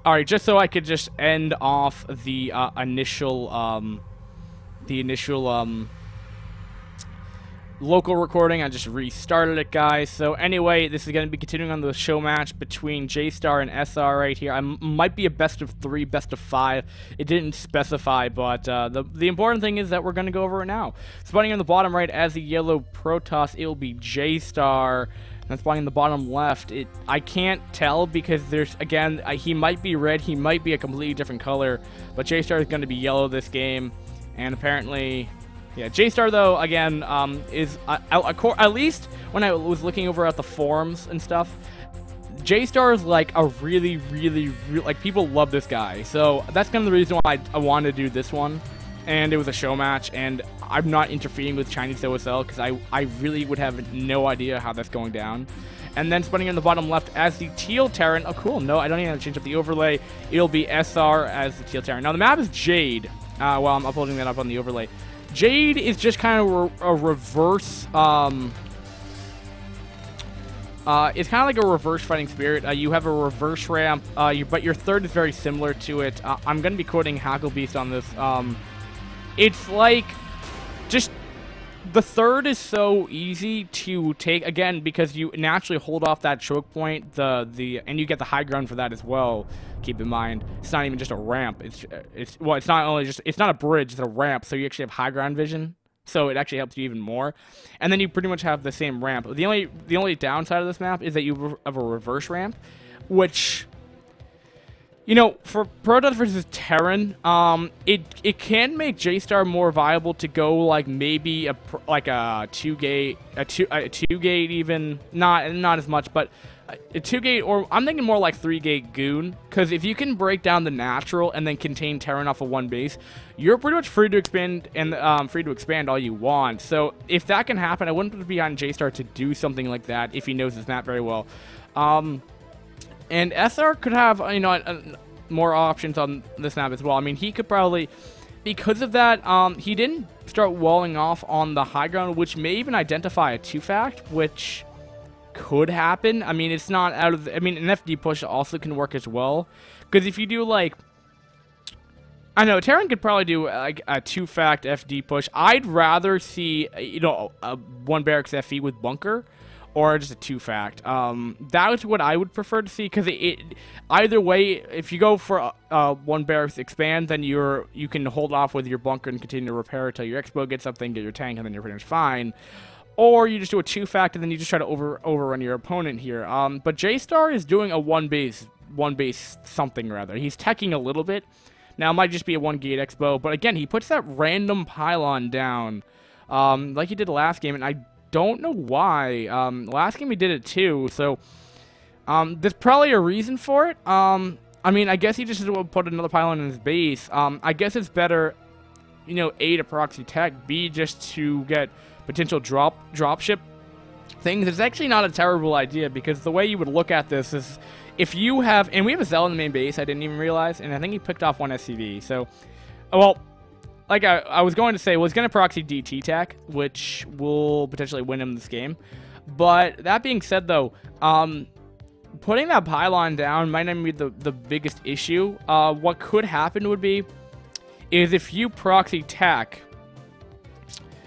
All right, just so I could just end off the initial local recording. I just restarted it, guys. So anyway, this is going to be continuing on the show match between Jaystar and SR right here. I might be a best of 3, best of 5. It didn't specify, but the important thing is that we're going to go over it now. Spawning in the bottom right as the yellow Protoss, it will be Jaystar. And spawning in the bottom left, I can't tell because there's, again, he might be red, he might be a completely different color, but Jaystar is going to be yellow this game, and apparently, yeah, Jaystar, though, again, is, at least when I was looking over at the forums and stuff, Jaystar is, like, a really, like, people love this guy, so that's kind of the reason why I wanted to do this one, and it was a show match, and I'm not interfering with Chinese OSL because I really would have no idea how that's going down. And then spawning in the bottom left as the Teal Terran. Oh, cool. No, I don't even have to change up the overlay. It'll be SR as the Teal Terran. Now, the map is Jade. While I'm uploading that up on the overlay. Jade is just kind of a reverse... it's kind of like a reverse fighting spirit. You have a reverse ramp, but your third is very similar to it. I'm going to be quoting Hacklebeast on this. It's like... just the third is so easy to take, again, because you naturally hold off that choke point, and you get the high ground for that as well. Keep in mind, it's not even just a ramp. It's not only just, it's not a bridge, it's a ramp, so you actually have high ground vision. So it actually helps you even more. And then you pretty much have the same ramp. The only downside of this map is that you have a reverse ramp, which, you know, for Protoss versus Terran, it can make Jaystar more viable to go like maybe a 2 gate even, not as much, but a 2 gate, or I'm thinking more like 3 gate goon, because if you can break down the natural and then contain Terran off of one base, you're pretty much free to expand and free to expand all you want. So if that can happen, I wouldn't put it behind Jaystar to do something like that if he knows his map very well. And SR could have, you know, more options on this map as well. I mean, he could probably, because of that, he didn't start walling off on the high ground, which may even identify a 2-fact, which could happen. I mean, it's not out of the, I mean, an FD push also can work as well. Because if you do, like, I know, Terran could probably do, like, a 2-fact FD push. I'd rather see, you know, a 1 barracks FE with bunker, or just a 2-fact. That's what I would prefer to see, because either way, if you go for 1 barracks expand, then you can hold off with your bunker and continue to repair until your expo gets something, get your tank, and then you're pretty much fine. Or you just do a 2-fact, and then you just try to overrun your opponent here. But Jaystar is doing a 1 base something, rather. He's teching a little bit. Now, it might just be a 1 gate expo, but again, he puts that random pylon down, like he did last game, and I don't know why. Last game he did it too, so there's probably a reason for it. I mean, I guess he just put another pylon in his base. I guess it's better, you know, A, to proxy tech, B, just to get potential dropship things. It's actually not a terrible idea, because the way you would look at this is, if you have, and we have a Zell in the main base, I didn't even realize, and I think he picked off 1 SCV, so, well, like I was going to say, well, he's going to proxy DT tech, which will potentially win him this game. But that being said, though, putting that pylon down might not be the biggest issue. What could happen would be, is if you proxy tech,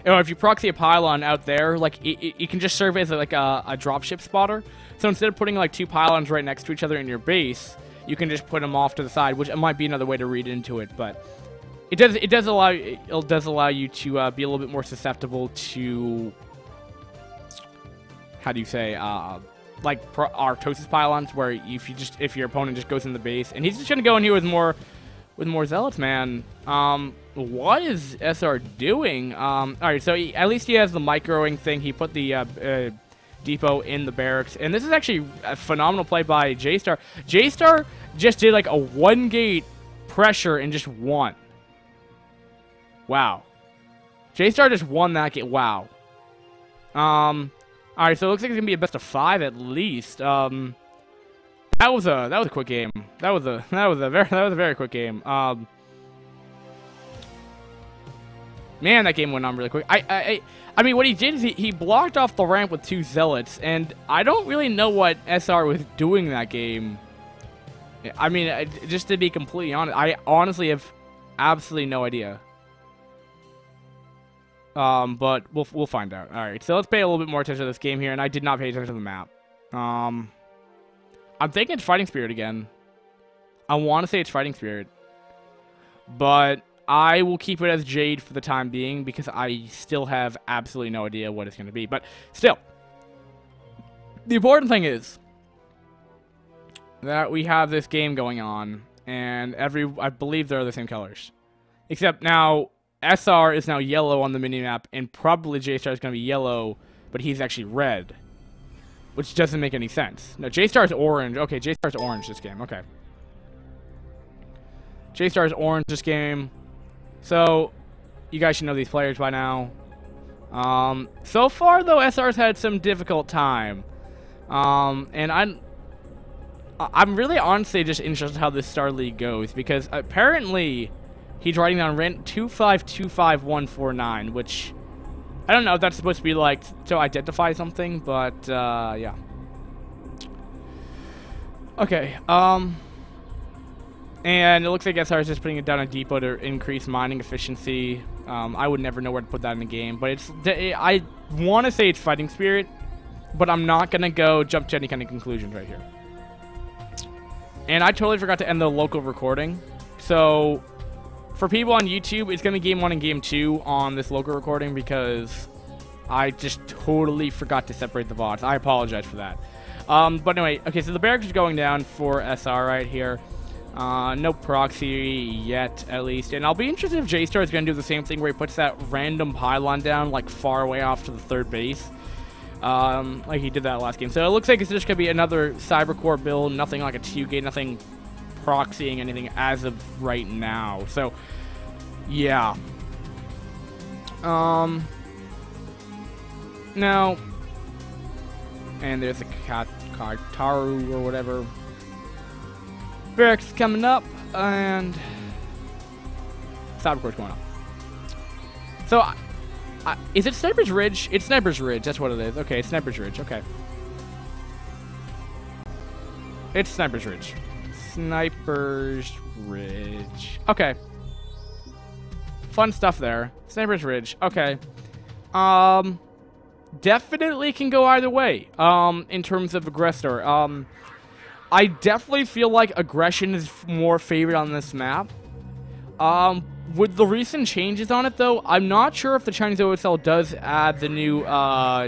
or if you proxy a pylon out there, like, it can just serve as like a dropship spotter. So instead of putting like 2 pylons right next to each other in your base, you can just put them off to the side, which might be another way to read into it, but it does allow you to be a little bit more susceptible to, how do you say, like Arctosis pylons, where if your opponent just goes in the base, and he's just gonna go in here with more zealots, man. What is SR doing? All right, so at least he has the microing thing. He put the depot in the barracks, and this is actually a phenomenal play by Jaystar. Jaystar just did like a 1 gate pressure and just won. Wow. Jaystar just won that game. Wow. Alright, so it looks like it's gonna be a best of 5 at least. That was a quick game. That was a very quick game. Man, that game went on really quick. I mean, what he did is he blocked off the ramp with 2 zealots, and I don't really know what SR was doing that game. I mean, just to be completely honest, I honestly have absolutely no idea. But we'll find out. All right, so let's pay a little bit more attention to this game here, and I did not pay attention to the map. I'm thinking it's Fighting Spirit again. I want to say it's Fighting Spirit, but I will keep it as Jade for the time being because I still have absolutely no idea what it's going to be. But still, the important thing is that we have this game going on, and I believe they're the same colors, except now SR is now yellow on the minimap, and probably Jaystar is going to be yellow, but he's actually red, which doesn't make any sense. No, Jaystar is orange. Okay, Jaystar is orange this game. Okay. Jaystar is orange this game. So, you guys should know these players by now. So far, though, SR's had some difficult time. And I'm really honestly just interested how this Star League goes, because apparently he's writing down rent 2525149, which I don't know if that's supposed to be like to identify something, but yeah. Okay, and it looks like SR is just putting it down a depot to increase mining efficiency. I would never know where to put that in the game, but I want to say it's Fighting Spirit, but I'm not gonna jump to any kind of conclusions right here. And I totally forgot to end the local recording, so for people on YouTube, it's going to be Game 1 and Game 2 on this local recording because I just totally forgot to separate the VODs. I apologize for that. But anyway, okay, so the barracks is going down for SR right here. No proxy yet, at least. And I'll be interested if Jaystar is going to do the same thing where he puts that random pylon down, like, far away off to the third base. Like he did that last game. So it looks like it's just going to be another Cybercore build, nothing like a 2-gate, nothing proxying anything as of right now. So yeah. Now, and there's a Kataru or whatever. Barracks coming up, and Cybercore's going up. So is it Sniper's Ridge? It's Sniper's Ridge. That's what it is. Okay, it's Sniper's Ridge. Okay, it's Sniper's Ridge. Sniper's Ridge. Okay. Fun stuff there. Sniper's Ridge. Okay. Definitely can go either way. In terms of aggressor. I definitely feel like aggression is more favored on this map. With the recent changes on it, though, I'm not sure if the Chinese OSL does add the new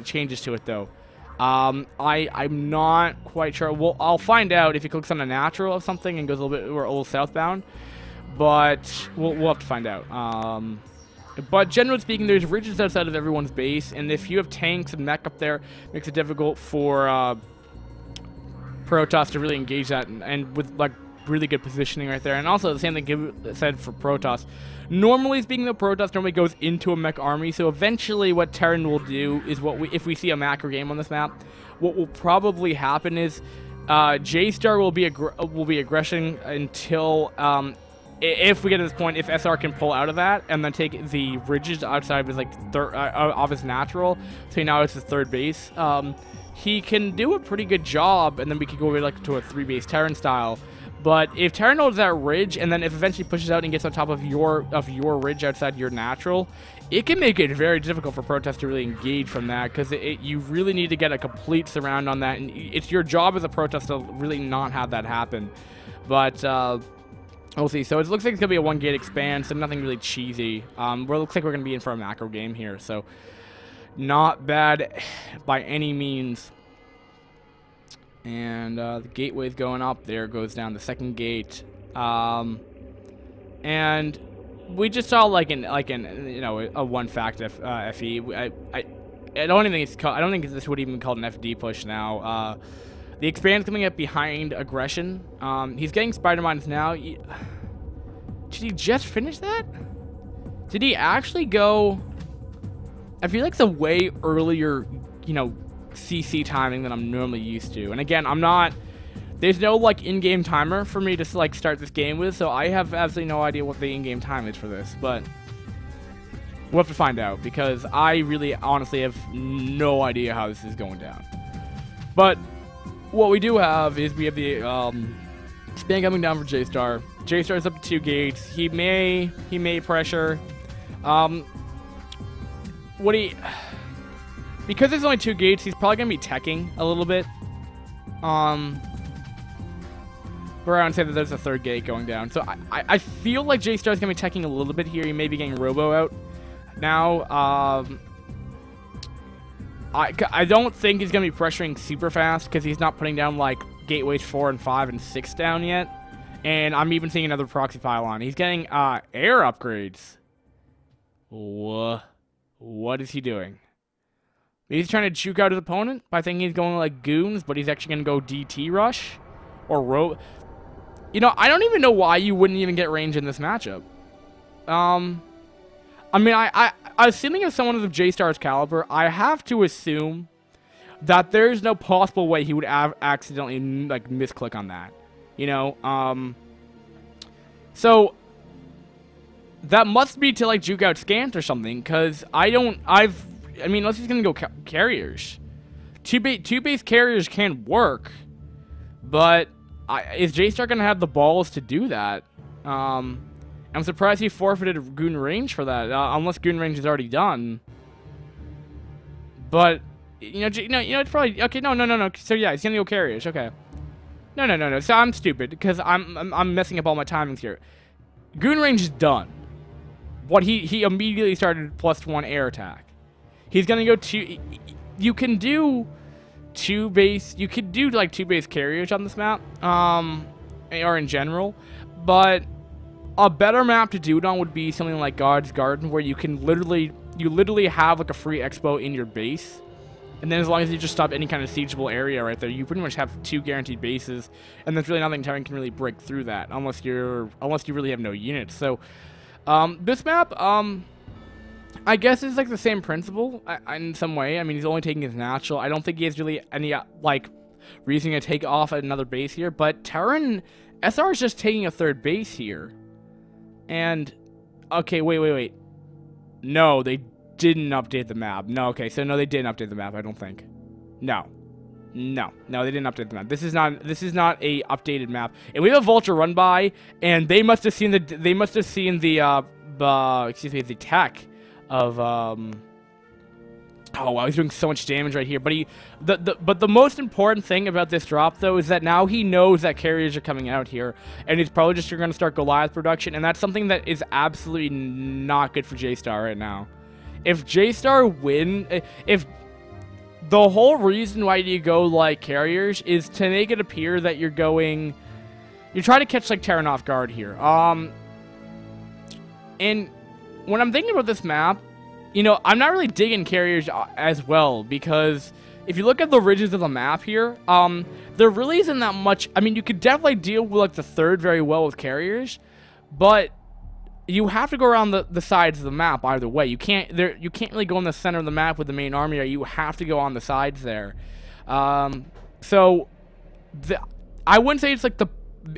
changes to it, though. I'm not quite sure. Well, I'll find out if he clicks on a natural of something and goes a little bit or a little southbound, but we'll have to find out. But generally speaking, there's ridges outside of everyone's base, and if you have tanks and mech up there, it makes it difficult for Protoss to really engage that, and with like really good positioning right there. And also the same thing said for Protoss. Normally speaking, the Protoss normally goes into a mech army, so eventually what Terran will do is if we see a macro game on this map, what will probably happen is Jaystar will be aggression until if we get to this point, if SR can pull out of that and then take the ridges outside of his of his natural, so now it's his third base, he can do a pretty good job, and then we could go over to a 3-base Terran style. But if Terran holds that ridge, and then if eventually pushes out and gets on top of your ridge outside your natural, it can make it very difficult for Protoss to really engage from that, because you really need to get a complete surround on that, and it's your job as a Protoss to really not have that happen. But we'll see. So it looks like it's going to be a 1-gate expand, so nothing really cheesy. It looks like we're going to be in for a macro game here, so not bad by any means. And the gateway's going up. There goes down the second gate. And we just saw like an a 1-fact FE. I don't even think it's called, I don't think this would even be called an FD push now. The expand's coming up behind aggression. He's getting spider mines now. Did he just finish that? Did he actually go? I feel like it's a way earlier, CC timing than I'm normally used to. And again, there's no in-game timer for me to start this game with, so I have absolutely no idea what the in-game time is for this, but we'll have to find out, because I really honestly have no idea how this is going down. But what we do have is we have the Spin coming down for Jaystar. Jaystar's up to 2 gates. He may pressure. Because there's only 2 gates, he's probably gonna be teching a little bit. But I would say that there's a 3rd gate going down. So I feel like Jaystar's gonna be teching a little bit here. He may be getting Robo out now. I don't think he's going to be pressuring super fast because he's not putting down, like, gateways 4 and 5 and 6 down yet. And I'm even seeing another proxy pylon. He's getting air upgrades. What is he doing? He's trying to juke out his opponent by thinking he's going, like, goons, but he's actually going to go DT rush. Or You know, I don't even know why you wouldn't even get range in this matchup. I mean, assuming as someone of Jaystar's caliber, I have to assume that there's no possible way he would accidentally, like, misclick on that. You know? So, that must be to, like, juke out Scant or something, because I mean, unless he's going to go carriers. Two base carriers can work, but is Jaystar going to have the balls to do that? I'm surprised he forfeited Goon range for that, unless Goon range is already done. But, you know, it's probably, okay, no. So yeah, he's gonna go carriers, okay. No. So I'm stupid, because I'm messing up all my timings here. Goon range is done. What he immediately started +1 air attack. He's gonna go you can do 2 base, you could do like 2 base carriers on this map, or in general, but a better map to do it on would be something like God's Garden, where you can literally have like a free expo in your base, and then as long as you just stop any kind of siegeable area right there, you pretty much have 2 guaranteed bases, and there's really nothing Terran can really break through that unless you really have no units. So this map, I guess it's like the same principle in some way. I mean, he's only taking his natural. I don't think he has really any like reason to take off at another base here, but Terran SR is just taking a 3rd base here. And, okay, wait. No, they didn't update the map. No, okay, so no, they didn't update the map, I don't think. No, they didn't update the map. This is not a updated map. And we have a Vulture run by, and they must have seen the tech of, oh wow, he's doing so much damage right here. But the most important thing about this drop, though, is that now he knows that carriers are coming out here, and he's probably just going to start Goliath production, and that's something that is absolutely not good for Jaystar right now. If Jaystar if the whole reason why you go like carriers is to make it appear that you're trying to catch like Terran off guard here. And when I'm thinking about this map, you know, I'm not really digging carriers as well, because if you look at the ridges of the map here, there really isn't that much. I mean, you could definitely deal with like the 3rd very well with carriers, but you have to go around the sides of the map either way. You can't really go in the center of the map with the main army, or you have to go on the sides there. So I wouldn't say it's like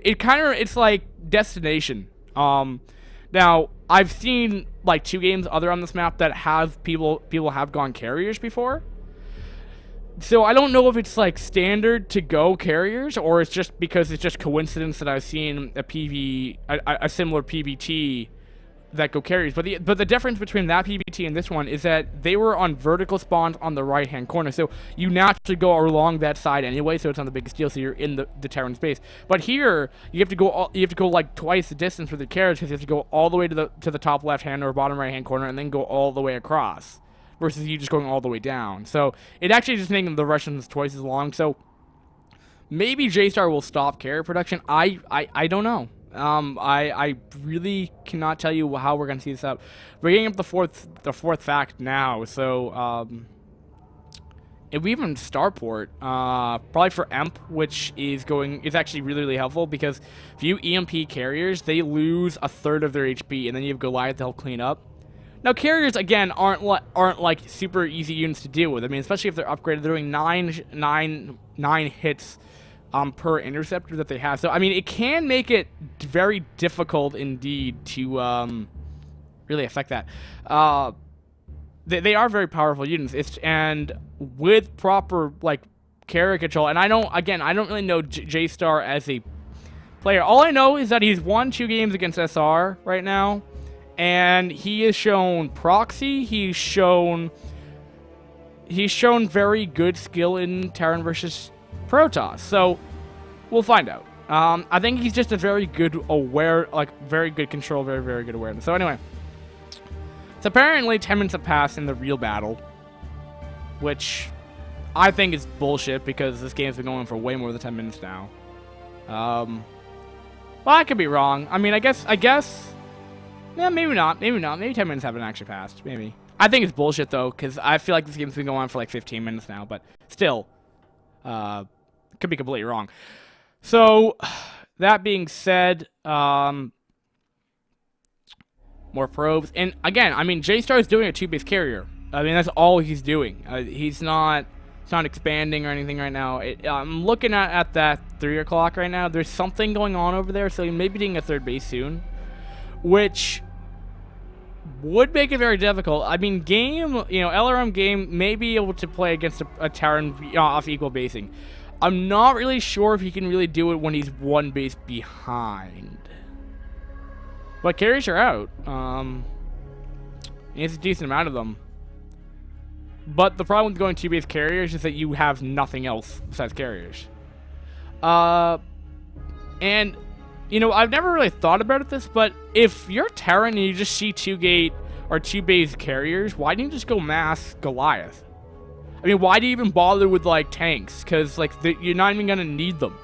it's like destination. Now, I've seen like 2 games other on this map that have people have gone carriers before. So I don't know if it's like standard to go carriers, or it's just because it's just coincidence that I've seen a similar PBT that go carriers. But the difference between that PBT and this one is that they were on vertical spawns on the right hand corner, so you naturally go along that side anyway, so it's not the biggest deal, so you're in the Terran space. But here you have to go like twice the distance for the carriage, because you have to go all the way to the top left hand or bottom right hand corner, and then go all the way across, versus you just going all the way down. So it actually just making the Russians twice as long. So maybe Jaystar will stop carrier production. I don't know. I really cannot tell you how we're gonna see this out. We're getting up the fourth fact now, so if we even starport, probably for EMP, which is actually really helpful, because if you EMP carriers, they lose a 3rd of their HP, and then you have Goliath to help clean up. Now carriers again aren't like super easy units to deal with. I mean, especially if they're upgraded, they're doing nine hits per interceptor that they have. So I mean, it can make it very difficult indeed to really affect that. They are very powerful units, and with proper like carrier control. And I don't really know Jaystar as a player. All I know is that he's won 2 games against SR right now, and he has shown proxy. He's shown very good skill in Terran versus Protoss. So we'll find out. I think he's just a very good very good control, very, very good awareness. So anyway, so apparently 10 minutes have passed in the real battle, which I think is bullshit because this game's been going for way more than 10 minutes now. Well, I could be wrong. I mean, I guess, yeah, maybe not. Maybe 10 minutes haven't actually passed. Maybe. I think it's bullshit, though, because I feel like this game's been going on for like 15 minutes now, but still, could be completely wrong. So, that being said, more probes. And again, I mean, Jaystar is doing a 2-base carrier. I mean, that's all he's doing. He's not expanding or anything right now. I'm looking at that 3 o'clock right now. There's something going on over there, so he may be doing a 3rd base soon, which would make it very difficult. I mean, LRM game may be able to play against a Terran off equal basing. I'm not really sure if he can really do it when he's 1 base behind. But carries are out. It's a decent amount of them. But the problem with going 2-base carriers is that you have nothing else besides carriers. And, you know, I've never really thought about this, but if you're Terran and you just see 2-gate or 2-base carriers, why didn't you just go mass Goliath? I mean, why do you even bother with, like, tanks? Because, like, you're not even going to need them.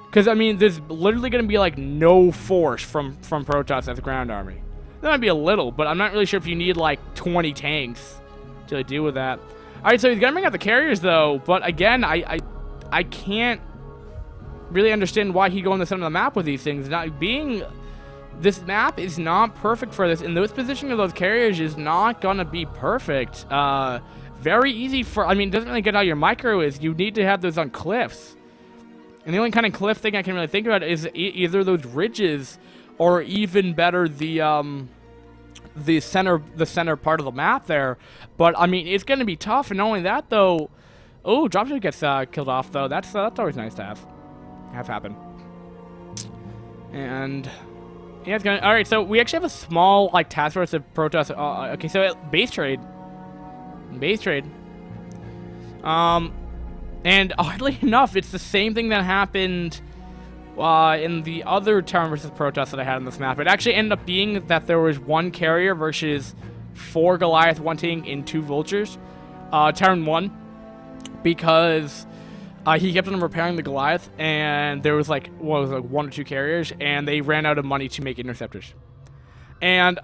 Because, I mean, there's literally going to be, like, no force from Protoss at the ground army. There might be a little, but I'm not really sure if you need, like, 20 tanks to deal with that. Alright, so he's going to bring out the carriers, though. But, again, I can't really understand why he'd go in the center of the map with these things. This map is not perfect for this, and those positioning of those carriers is not going to be perfect. Very easy for, I mean, it doesn't really get how your micro is. You need to have those on cliffs. And the only kind of cliff thing I can really think about is either those ridges or even better the center part of the map there. But I mean, it's going to be tough. And not only that though, oh, dropship gets killed off though. That's always nice to have happen. And yeah, it's gonna. All right, so we actually have a small like task force of Protoss. Okay, so base trade. And oddly enough, it's the same thing that happened in the other Terran versus Protoss that I had on this map. It actually ended up being that there was 1 carrier versus 4 Goliath, 1 tank, and 2 vultures. Terran won because he kept on repairing the Goliath, and there was like 1 or 2 carriers, and they ran out of money to make interceptors. And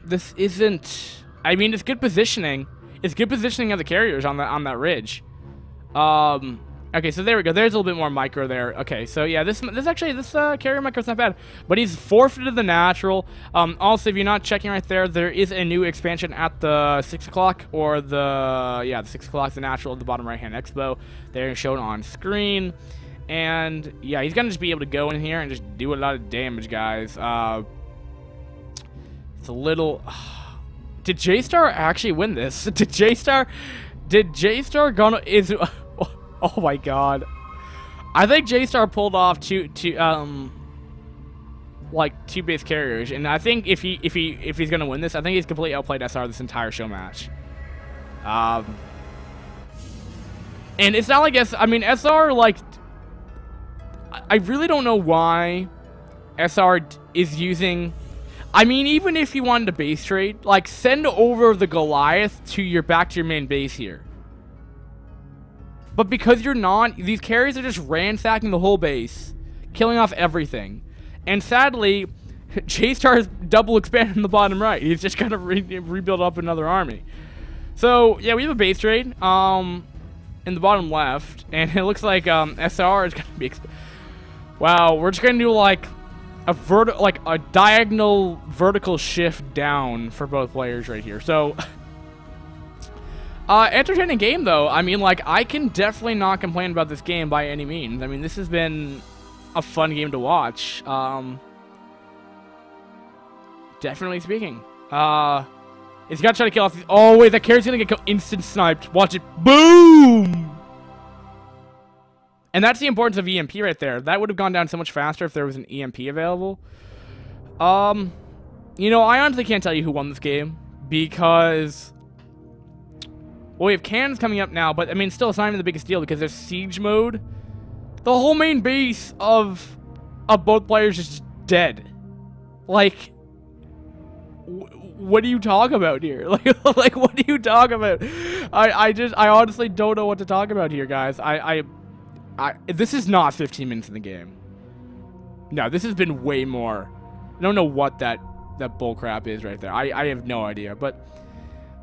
this isn't. I mean, it's good positioning. It's good positioning of the carriers on that ridge. Okay, so there we go. There's a little bit more micro there. Okay, so yeah, this carrier micro's not bad, but he's forfeited the natural. Also, if you're not checking right there is a new expansion at the 6 o'clock or the 6 o'clock, the natural at the bottom right hand expo. They're shown on screen, and yeah, he's gonna just be able to go in here and just do a lot of damage, guys. It's a little. Did Jaystar actually win this? Did Jaystar gonna oh my god. I think Jaystar pulled off two base carriers, and I think if he's gonna win this, I think he's completely outplayed SR this entire show match. And it's not like SR, like, I really don't know why SR is using. I mean, even if you wanted to base trade, like, send over the Goliath back to your main base here. But because you're not, these carriers are just ransacking the whole base, killing off everything. And sadly, Jaystar is double expanded in the bottom right. He's just got to rebuild up another army. So, yeah, we have a base trade in the bottom left. And it looks like SR is going to be... Wow, we're just going to do, like... a diagonal vertical shift down for both players right here. So, entertaining game though. I mean, like, I can definitely not complain about this game by any means. I mean, this has been a fun game to watch. Definitely speaking. He's got to try to kill off these. Oh wait, that carrier's gonna get instant sniped. Watch it. Boom! And that's the importance of EMP right there. That would have gone down so much faster if there was an EMP available. You know, I honestly can't tell you who won this game because, well, we have cannons coming up now, but I mean, still, it's not even the biggest deal because there's siege mode. The whole main base of both players is just dead. Like, what do you talk about here? Like, what do you talk about? I honestly don't know what to talk about here, guys. This is not 15 minutes in the game. No, this has been way more. I don't know what that bullcrap is right there. I have no idea, but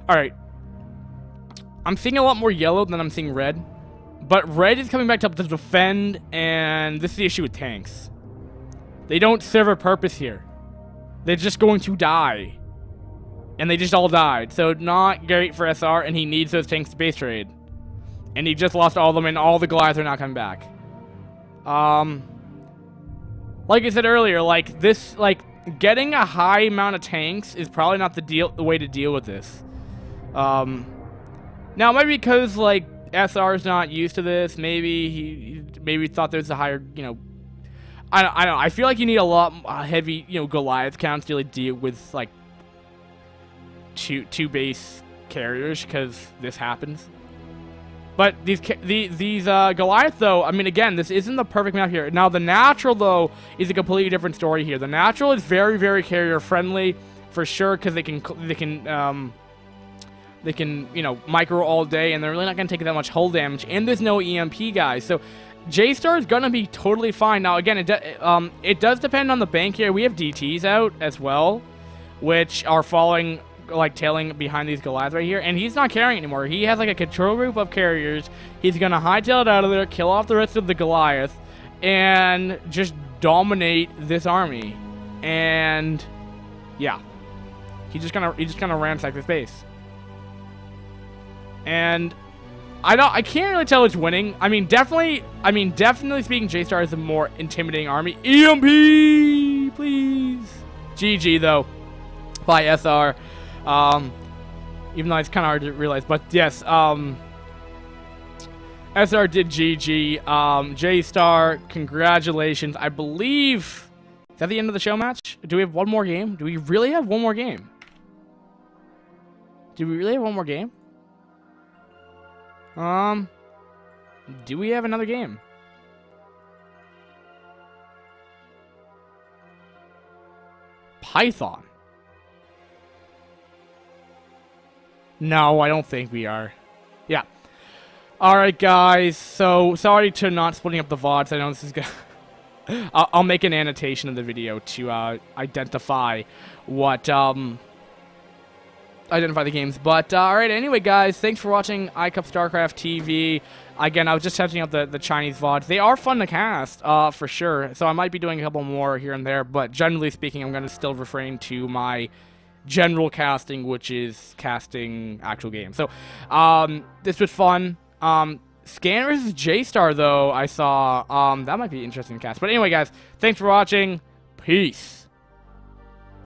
all right. I'm seeing a lot more yellow than I'm seeing red, but red is coming back up to defend, and this is the issue with tanks. They don't serve a purpose here. They're just going to die, and they just all died. So not great for SR, and he needs those tanks to base trade, and he just lost all of them, and all the Goliaths are not coming back. Like I said earlier, like this, like getting a high amount of tanks is probably not the way to deal with this. Now maybe because like SR is not used to this, maybe he thought there's a higher, you know, I don't know. I feel like you need a lot heavy, you know, Goliath counts to really deal with like two base carriers because this happens. But these Goliath, though, I mean, again, this isn't the perfect map here. Now, the natural, though, is a completely different story here. The natural is very, very carrier-friendly, for sure, because they can, you know, micro all day, and they're really not going to take that much hull damage. And there's no EMP, guys. So, Jaystar is going to be totally fine. Now, again, it does depend on the bank here. We have DTs out as well, which are following, like, tailing behind these Goliaths right here, and he's not carrying anymore. He has like a control group of carriers. He's gonna hightail it out of there, kill off the rest of the Goliath, and just dominate this army. And yeah, he's just gonna ransack this base. And I can't really tell who's winning. I mean, definitely speaking, Jaystar is a more intimidating army. EMP, please. GG though, by SR. Even though it's kind of hard to realize, but yes, SR did GG. Jaystar, congratulations. I believe, is that the end of the show match? Do we have one more game? Do we really have one more game? Do we really have one more game? Do we have another game? Python. No, I don't think we are. Yeah. Alright, guys. So, sorry to not splitting up the VODs. I know this is gonna... I'll make an annotation of the video to identify what... identify the games. But, alright, anyway, guys. Thanks for watching iCup StarCraft TV. Again, I was just testing out the Chinese VODs. They are fun to cast, for sure. So, I might be doing a couple more here and there. But, generally speaking, I'm going to still refrain to my general casting, which is casting actual games. So this was fun. Scan versus Jaystar, though, I saw that might be interesting to cast. But anyway, guys, thanks for watching. Peace.